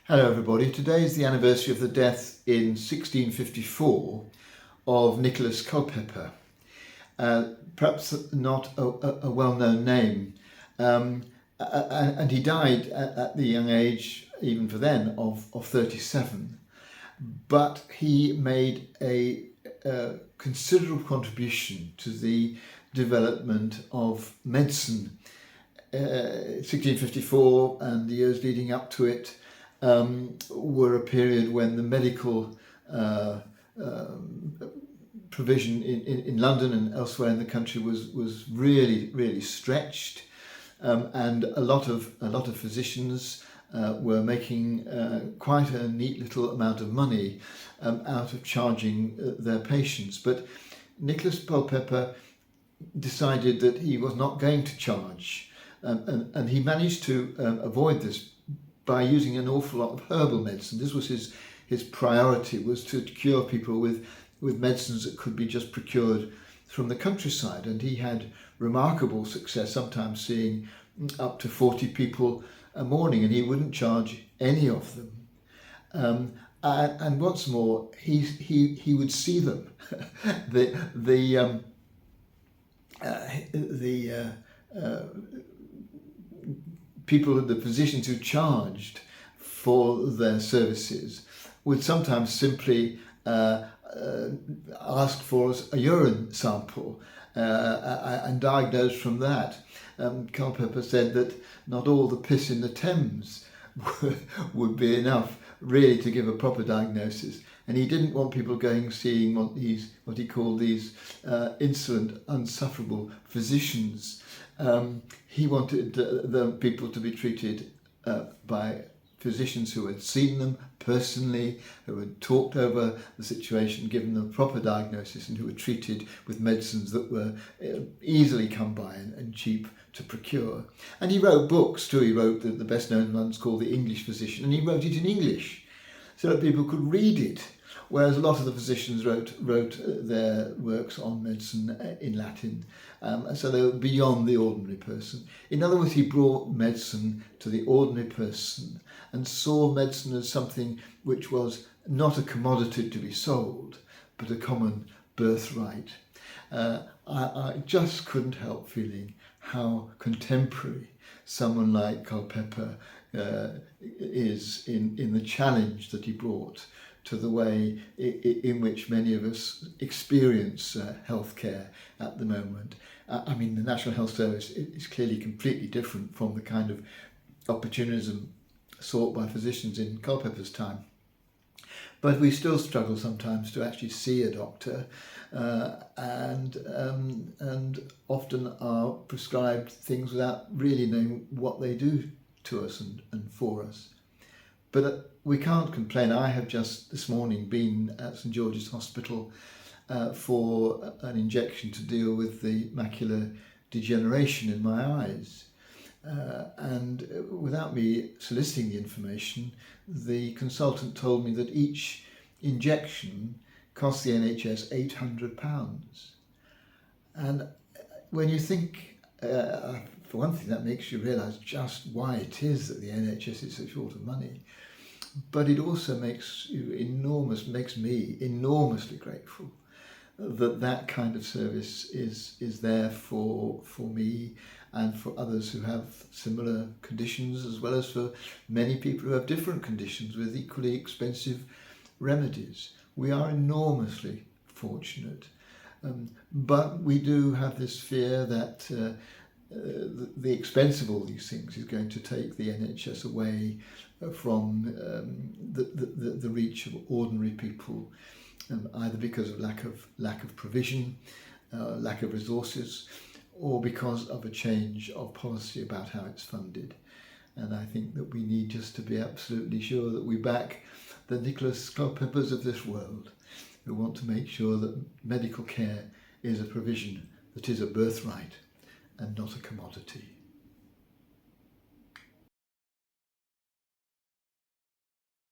Hello everybody, today is the anniversary of the death in 1654 of Nicholas Culpeper. Perhaps not a well-known name, and he died at the young age, even for then, of 37. But he made a considerable contribution to the development of medicine. 1654 and the years leading up to it were a period when the medical provision in London and elsewhere in the country was really stretched, and a lot of physicians were making quite a neat little amount of money out of charging their patients. But Nicholas Culpeper decided that he was not going to charge, and he managed to avoid this by using an awful lot of herbal medicine. This was his priority, was to cure people with medicines that could be just procured from the countryside. And he had remarkable success, sometimes seeing up to 40 people a morning, and he wouldn't charge any of them. And what's more, he would see them. The physicians who charged for their services would sometimes simply ask for a urine sample and diagnose from that. Culpeper said that not all the piss in the Thames would be enough really to give a proper diagnosis, and he didn't want people seeing what he called these insolent, unsufferable physicians. He wanted the people to be treated by physicians who had seen them personally, who had talked over the situation, given them a proper diagnosis, and who were treated with medicines that were easily come by and cheap to procure. And he wrote books too. He wrote the best known one's called The English Physician, and he wrote it in English so that people could read it, whereas a lot of the physicians wrote their works on medicine in Latin, so they were beyond the ordinary person. In other words, he brought medicine to the ordinary person and saw medicine as something which was not a commodity to be sold, but a common birthright. I just couldn't help feeling how contemporary someone like Culpeper is in the challenge that he brought to the way in which many of us experience healthcare at the moment. I mean, the National Health Service is clearly completely different from the kind of opportunism sought by physicians in Culpeper's time. But we still struggle sometimes to actually see a doctor, and often are prescribed things without really knowing what they do to us and for us. But we can't complain. I have just this morning been at St George's Hospital for an injection to deal with the macular degeneration in my eyes. And without me soliciting the information, the consultant told me that each injection costs the NHS £800. And when you think, for one thing, that makes you realise just why it is that the NHS is so short of money. But it also makes me enormously grateful that kind of service is there for me and for others who have similar conditions, as well as for many people who have different conditions with equally expensive remedies. We are enormously fortunate, but we do have this fear that the expense of all these things is going to take the NHS away from the reach of ordinary people, either because of lack of provision, lack of resources, or because of a change of policy about how it's funded. And I think that we need just to be absolutely sure that we back the Nicholas Culpepers of this world, who want to make sure that medical care is a provision that is a birthright and not a commodity.